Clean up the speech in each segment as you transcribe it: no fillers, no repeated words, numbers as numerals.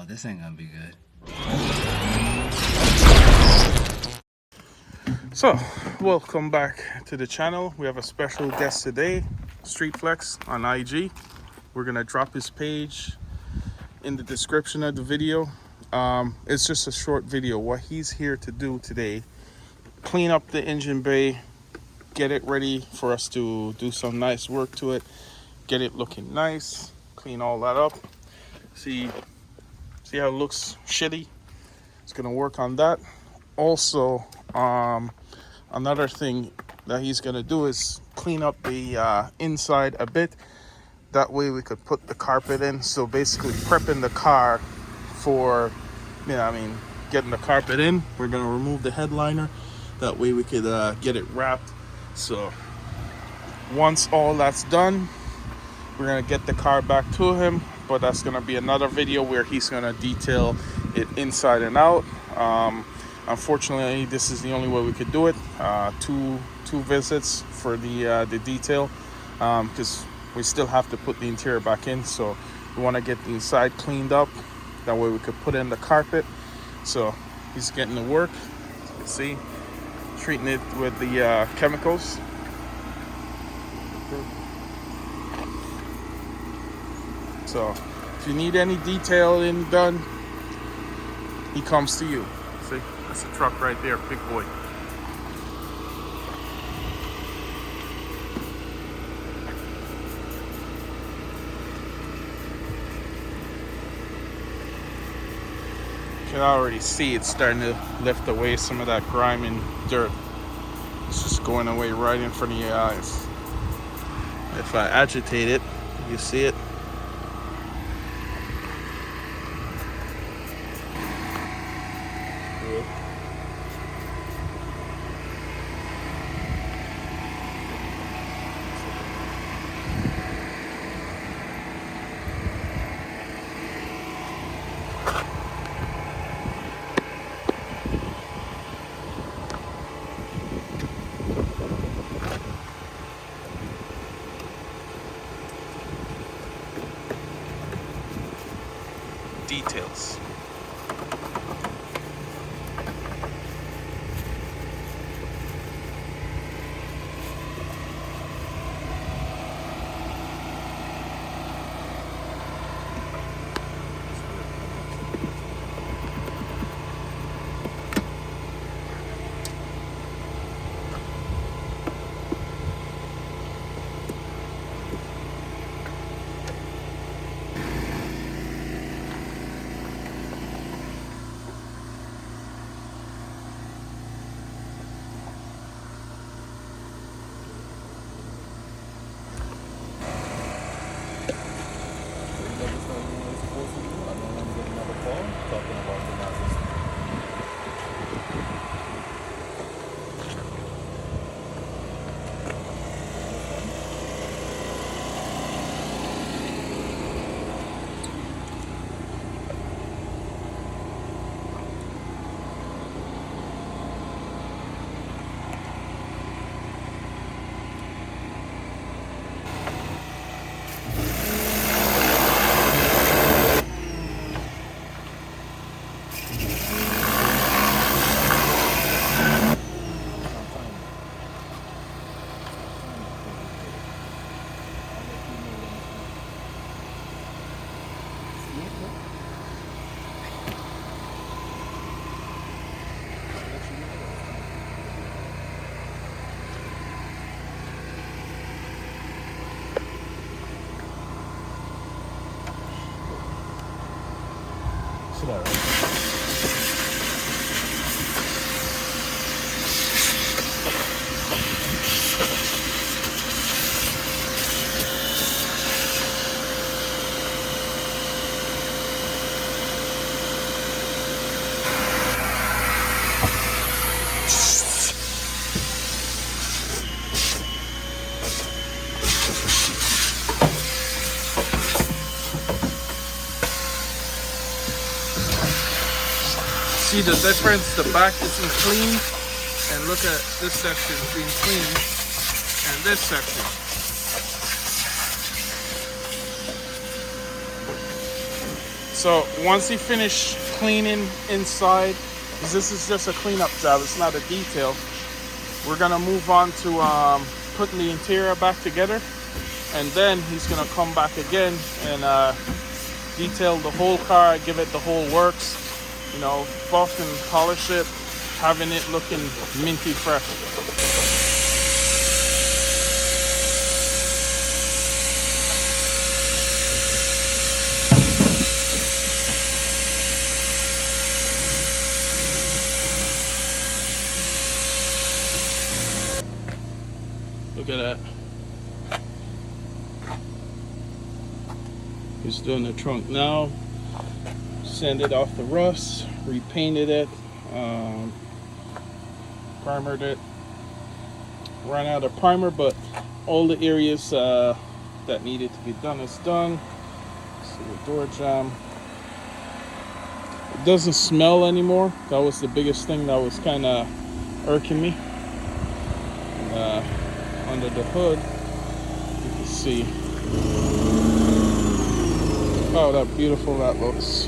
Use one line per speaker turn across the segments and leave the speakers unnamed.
Oh, this ain't gonna be good.
So, welcome back to the channel. We have a special guest today, Street Flex on IG. We're gonna drop his page in the description of the video. It's just a short video. What he's here to do today, clean up the engine bay, get it ready for us to do some nice work to it, get it looking nice, clean all that up. See how it looks shitty? It's gonna work on that. Also, another thing that he's gonna do is clean up the inside a bit. That way we could put the carpet in. So basically prepping the car for, getting the carpet in. We're gonna remove the headliner. That way we could get it wrapped. So once all that's done, we're gonna get the car back to him. But that's gonna be another video where he's gonna detail it inside and out. Unfortunately, this is the only way we could do it. Two visits for the detail, because we still have to put the interior back in. So we want to get the inside cleaned up. That way we could put in the carpet. So he's getting to work. As you can see, treating it with the chemicals. So if you need any detailing done, he comes to you. See, that's a truck right there, big boy. You can already see it's starting to lift away some of that grime and dirt. It's just going away right in front of your eyes. If I agitate it, you see it? Details. See the difference? The back isn't clean, and look at this section being clean, and this section. So once he finished cleaning inside, 'cause this is just a cleanup job, it's not a detail, we're gonna move on to putting the interior back together, and then he's gonna come back again and detail the whole car, give it the whole works, you know, buff and polish it, having it looking minty fresh. Look at that. He's doing the trunk now. Sanded off the rust, repainted it, primered it. Ran out of primer, but all the areas that needed to be done is done. See the door jamb. It doesn't smell anymore. That was the biggest thing that was kind of irking me. Under the hood, you can see how that beautiful that looks.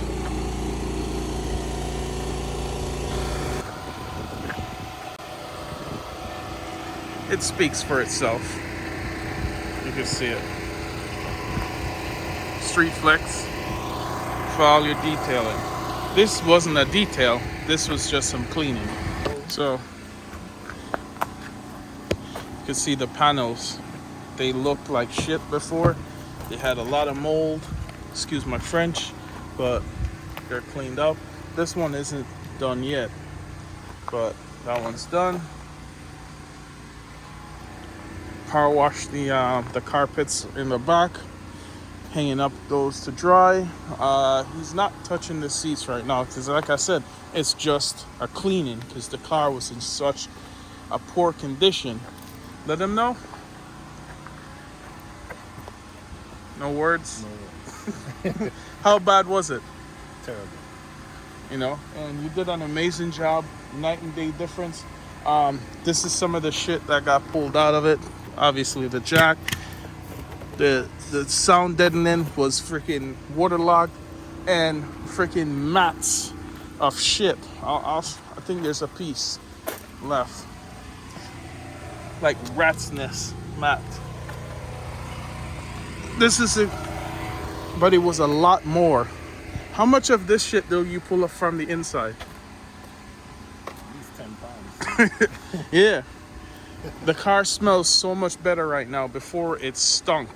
It speaks for itself. You can see it. Street Flex for all your detailing. This wasn't a detail, this was just some cleaning. So you can see the panels, they looked like shit before. They had a lot of mold, excuse my French, but they're cleaned up. This one isn't done yet, but that one's done. Power wash the carpets in the back, hanging up those to dry. He's not touching the seats right now because, like I said, it's just a cleaning because the car was in such a poor condition. Let him know. No words.
No words.
How bad was it?
Terrible.
You know, and you did an amazing job. Night and day difference. This is some of the shit that got pulled out of it. Obviously, the jack, the sound deadening was freaking waterlogged, and freaking mats of shit. I think there's a piece left, like rat's nest mat. This is it, but it was a lot more. How much of this shit do you pull up from the inside?
At least 10 pounds.
Yeah. The car smells so much better right now. Before it stunk.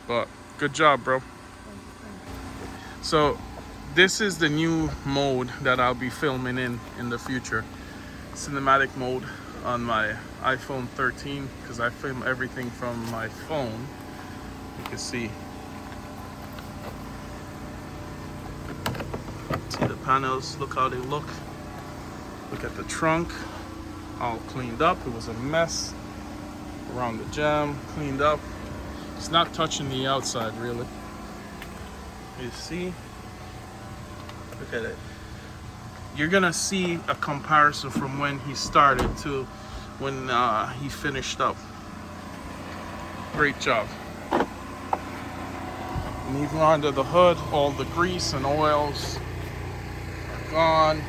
But good job, bro. So this is the new mode that I'll be filming in the future. Cinematic mode on my iPhone 13 because I film everything from my phone. You can see the panels, look how they look. Look at the trunk, all cleaned up. It was a mess around the jamb, cleaned up. It's not touching the outside really. You see, look at it. You're gonna see a comparison from when he started to when he finished up. Great job. And even under the hood, all the grease and oils are gone.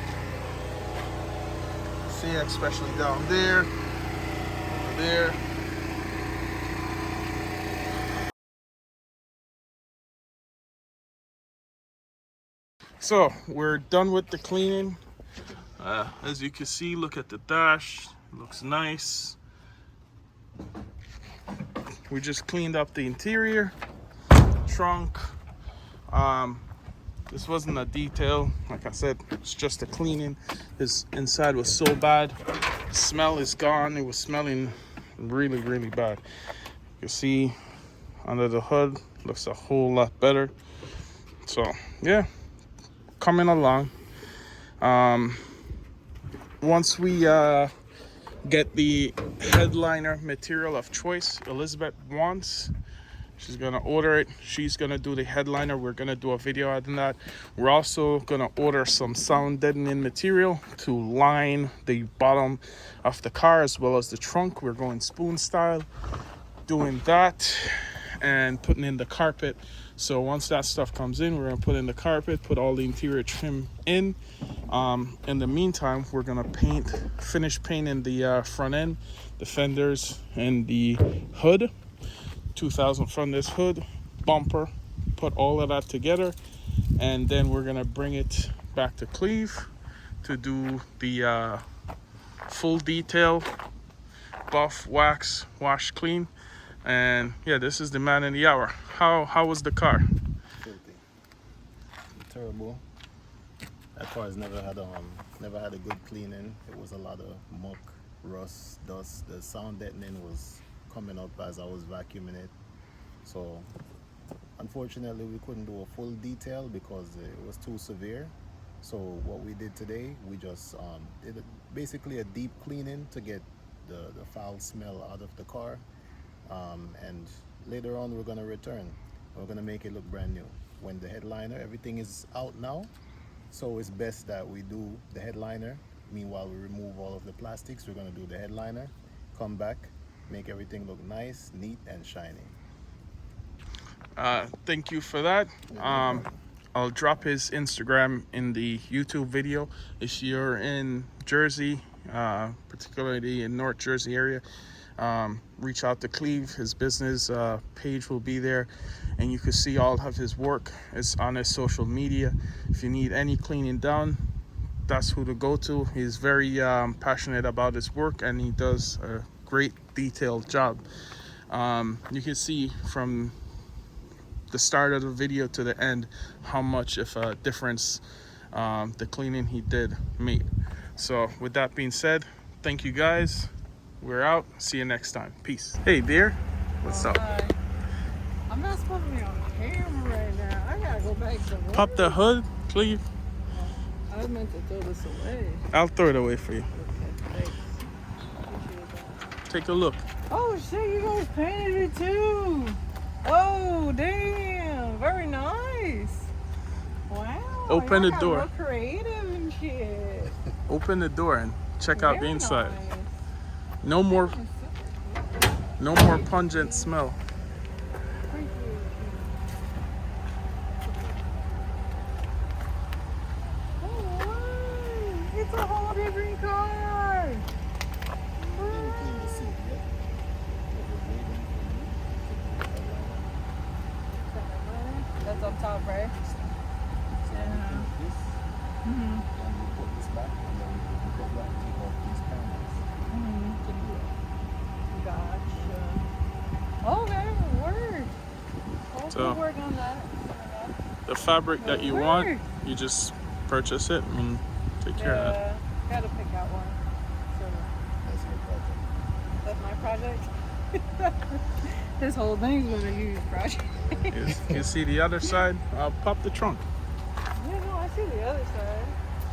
See, especially down there, over there. So we're done with the cleaning. As you can see, look at the dash. It looks nice. We just cleaned up the interior, trunk. This wasn't a detail. Like I said, it's just a cleaning. This inside was so bad. The smell is gone. It was smelling really, really bad. You see under the hood, looks a whole lot better. So yeah, coming along. Once we get the headliner material of choice Elizabeth wants, she's gonna order it. She's gonna do the headliner. We're gonna do a video on that. We're also gonna order some sound deadening material to line the bottom of the car as well as the trunk. We're going spoon style, doing that and putting in the carpet So once that stuff comes in, we're gonna put in the carpet, put all the interior trim in. In the meantime, we're gonna finish painting the front end, the fenders, and the hood. 2000 from this hood, bumper, put all of that together, and then we're gonna bring it back to Cleve to do the full detail, buff, wax, wash, clean. And yeah, this is the man in the hour. How was the car?
Filthy. Terrible. That car has never had a good cleaning. It was a lot of muck, rust, dust. The sound deadening was coming up as I was vacuuming it. So unfortunately we couldn't do a full detail because it was too severe. So what we did today, we just did basically a deep cleaning to get the foul smell out of the car. And later on we're going to return. We're going to make it look brand new. When the headliner, everything is out now, so it's best that we do the headliner. Meanwhile, we remove all of the plastics. We're going to do the headliner, come back, make everything look nice, neat, and shiny.
Thank you for that. I'll drop his Instagram in the YouTube video. If you're in Jersey, particularly in North Jersey area, reach out to Cleve. His business page will be there, and you can see all of his work. It's on his social media. If you need any cleaning done, that's who to go to. He's very passionate about his work, and he does a great detailed job. You can see from the start of the video to the end how much of a difference the cleaning he did made. So with that being said, thank you guys. We're out. See you next time. Peace. Hey dear, what's up?
Hi. I'm not supposed to be on camera right now. I gotta go back to work.
Pop the hood, Cleve.
I meant to throw this away.
I'll throw it away for you.
Okay, thanks. Appreciate that.
Take a look.
Oh shit, you guys painted it too. Oh damn, very nice. Wow.
Open
y'all
the
got
door.
real creative and shit.
Open the door and check out the
Very
inside.
nice.
No more pungent smell.
It's a whole different car.
Didn't clean the seat yet. We're waiting for you to put the headliner.
That's up top, right?
So we do this, and we put this back, and then we put that and take off these panels to do that.
Gotcha. Okay, word.
So-
We'll work on that.
The fabric that you want, you just purchase it and take care of it.
Yeah, gotta pick out one. So
That's your project.
that's my project. This whole thing's been a huge project.
You see the other side? I'll pop the trunk.
Yeah, no, I see the other side.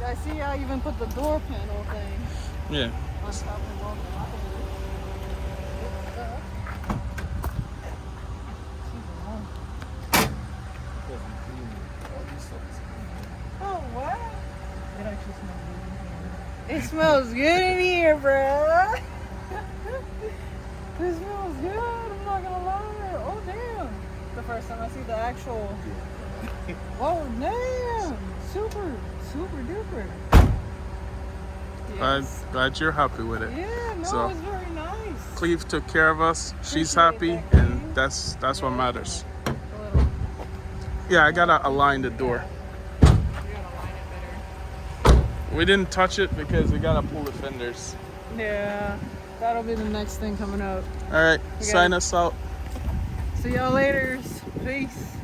I see how you even put the door panel thing
Yeah.
on top of all the bottom.
Because we clean all this stuff is clean.
Oh, what? It actually smells good in here. It smells good in here, bro. It smells good. I'm not gonna lie. Oh, damn. The first time I see the actual. Oh, damn. Super, super duper.
I'm
Yes.
glad you're happy with it.
Yeah, no,
So-
it's very nice.
Cleve took care of us. She's
Appreciate
happy,
that,
and
Cleve.
that's what matters.
A little.
Yeah, I gotta align the door.
You gotta line it better.
We didn't touch it because we gotta pull the fenders.
Yeah, that'll be the next thing coming up.
All right,
We
sign
got-
us out.
See y'all later. Peace.